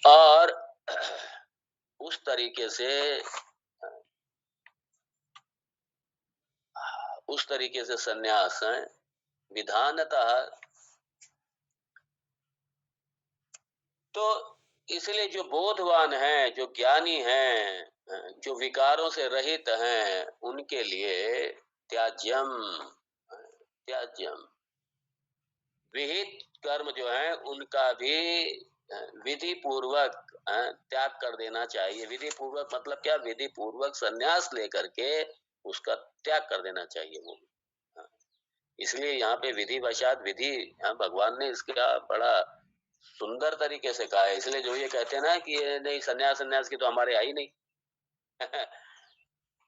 और उस तरीके से सन्यास विधानतः, तो इसलिए जो बोधवान हैं, जो ज्ञानी हैं, जो विकारों से रहित हैं, उनके लिए त्याज्यम, त्याज्यम विहित कर्म जो है उनका भी विधि पूर्वक त्याग कर देना चाहिए। विधि पूर्वक मतलब क्या? विधि पूर्वक संन्यास लेकर के उसका त्याग कर देना चाहिए वो। इसलिए यहाँ पे विधि वशात विधि, भगवान ने इसका बड़ा सुंदर तरीके से कहा है। इसलिए जो ये कहते हैं ना कि ये नहीं, सन्यास की तो हमारे आई नहीं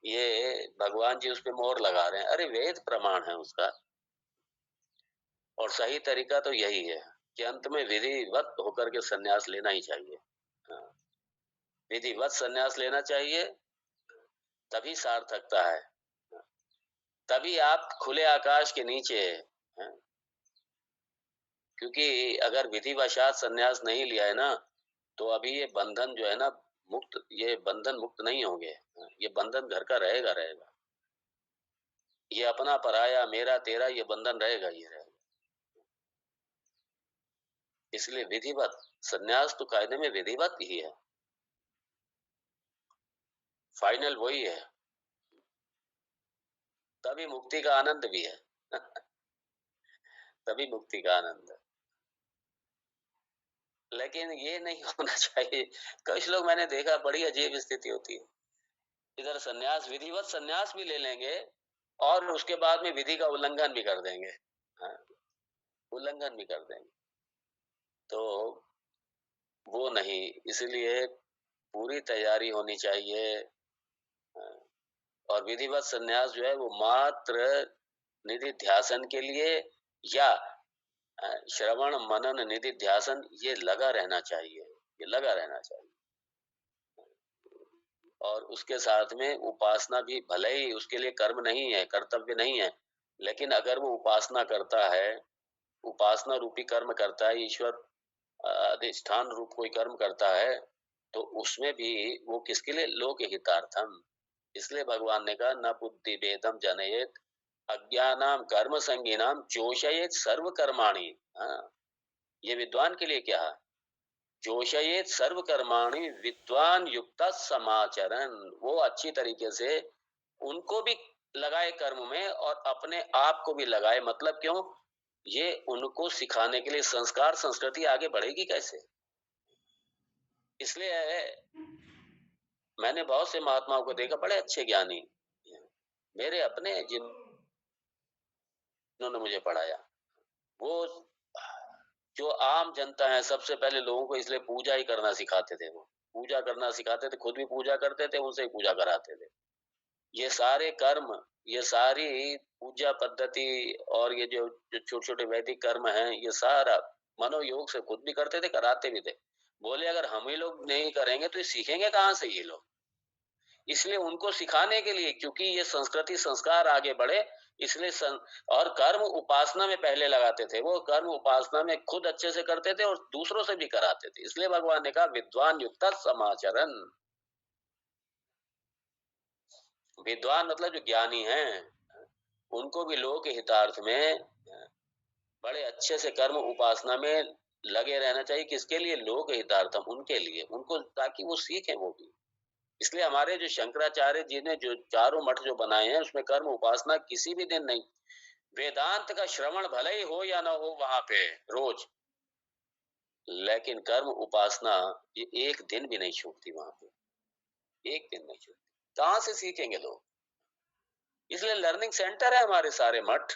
ये भगवान जी उस पे मोहर लगा रहे हैं। अरे वेद प्रमाण है उसका, और सही तरीका तो यही है कि अंत में विधिवत होकर के सन्यास लेना ही चाहिए। हाँ, विधिवत सन्यास लेना चाहिए, तभी सार्थकता है। तभी आप खुले आकाश के नीचे हैं। क्योंकि अगर विधिवशात सन्यास नहीं लिया है ना, तो अभी ये बंधन जो है ना मुक्त, ये बंधन मुक्त नहीं होंगे। ये बंधन घर का रहेगा रहेगा। ये अपना पराया, मेरा तेरा, ये बंधन रहेगा ही रहेगा। इसलिए विधिवत सन्यास तो कायदे में विधिवत ही है, फाइनल वही है। तभी मुक्ति का आनंद भी है तभी मुक्ति का आनंद है। लेकिन ये नहीं होना चाहिए। कुछ लोग मैंने देखा, बड़ी अजीब स्थिति होती है, इधर सन्यास, विधिवत सन्यास भी ले लेंगे और उसके बाद में विधि का उल्लंघन भी कर देंगे। हाँ, उल्लंघन भी कर देंगे, तो वो नहीं। इसलिए पूरी तैयारी होनी चाहिए। और विधिवत सन्यास जो है वो मात्र निधि ध्यासन के लिए, या श्रवण मनन निधि ध्यासन, ये लगा रहना चाहिए, ये लगा रहना चाहिए। और उसके साथ में उपासना भी, भले ही उसके लिए कर्म नहीं है, कर्तव्य नहीं है, लेकिन अगर वो उपासना करता है, उपासना रूपी कर्म करता है, ईश्वर अधिष्ठान रूप कोई कर्म करता है, तो उसमें भी वो किसके लिए? लोक हितार्थम। इसलिए भगवान ने कहा न बुद्धि भेदम जनयेत अज्ञानाम कर्म संगीनाम जोशयेत सर्व कर्माणि। हाँ, ये विद्वान के लिए क्या है? जोशयेत सर्व कर्माणि विद्वान युक्त समाचरण। वो अच्छी तरीके से उनको भी लगाए कर्म में और अपने आप को भी लगाए। मतलब क्यों? ये उनको सिखाने के लिए, संस्कार संस्कृति आगे बढ़ेगी कैसे। इसलिए मैंने बहुत से महात्माओं को देखा, बड़े अच्छे ज्ञानी, मेरे अपने, जिन्होंने मुझे पढ़ाया, वो जो आम जनता है, सबसे पहले लोगों को इसलिए पूजा ही करना सिखाते थे। वो पूजा करना सिखाते थे, खुद भी पूजा करते थे, उनसे ही पूजा कराते थे। ये सारे कर्म, ये सारी पूजा पद्धति और ये जो छोटे छोटे वैदिक कर्म हैं, ये सारा मनोयोग से खुद भी करते थे, कराते भी थे। बोले अगर हम ही लोग नहीं करेंगे तो ये सीखेंगे कहाँ से ये लोग। इसलिए उनको सिखाने के लिए, क्योंकि ये संस्कृति संस्कार आगे बढ़े, इसलिए और कर्म उपासना में पहले लगाते थे। वो कर्म उपासना में खुद अच्छे से करते थे और दूसरों से भी कराते थे। इसलिए भगवान ने कहा विद्वान युक्त समाचरण। विद्वान मतलब जो ज्ञानी हैं, उनको भी लोक हितार्थ में बड़े अच्छे से कर्म उपासना में लगे रहना चाहिए। किसके लिए? लोक हितार्थम, उनके लिए, उनको, ताकि वो सीखें वो भी। इसलिए हमारे जो शंकराचार्य जी ने जो चारों मठ जो बनाए हैं, उसमें कर्म उपासना किसी भी दिन नहीं। वेदांत का श्रवण भले ही हो या ना हो वहां पे रोज, लेकिन कर्म उपासना ये एक दिन भी नहीं छूटती वहां पे, एक दिन नहीं छूटती। कहां से सीखेंगे लोग? इसलिए लर्निंग सेंटर है हमारे सारे मठ।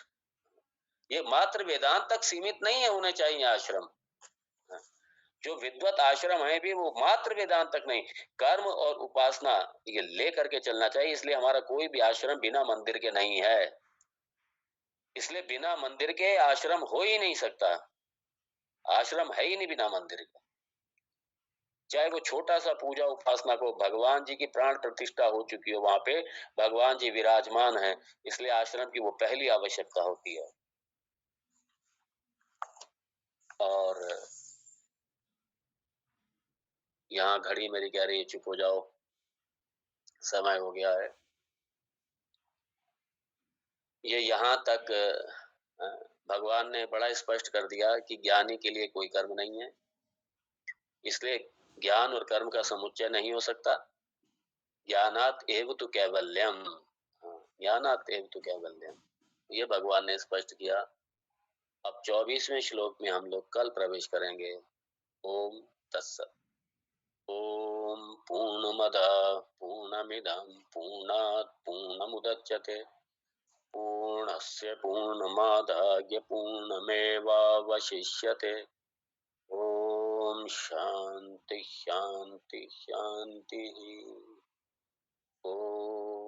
ये मात्र वेदांत तक सीमित नहीं है, होने चाहिए आश्रम। जो विद्वत आश्रम है भी वो मात्र वेदांत तक नहीं, कर्म और उपासना ये लेकर के चलना चाहिए। इसलिए हमारा कोई भी आश्रम बिना मंदिर के नहीं है। इसलिए बिना मंदिर के आश्रम हो ही नहीं सकता। आश्रम है ही नहीं बिना मंदिर के। चाहे वो छोटा सा पूजा उपासना को, भगवान जी की प्राण प्रतिष्ठा हो चुकी हो, वहां पे भगवान जी विराजमान है, इसलिए आश्रम की वो पहली आवश्यकता होती है। और यहाँ घड़ी मेरी कह रही है चुप हो जाओ, समय हो गया है। ये यहाँ तक भगवान ने बड़ा स्पष्ट कर दिया कि ज्ञानी के लिए कोई कर्म नहीं है, इसलिए ज्ञान और कर्म का समुच्चय नहीं हो सकता। ज्ञानात एव तु कैवल्यम। ज्ञानात एव तु कैवल्यम, ये भगवान ने स्पष्ट किया। अब 24वें श्लोक में हम लोग कल प्रवेश करेंगे। ओम तत्सत। ओम पूर्णमदः पूर्णमिदं पूर्णात् पूर्णमुदच्यते पूर्णस्य पूर्णमादाय पूर्णमेवावशिष्यते। ओम शांति शांति शांति। ओम।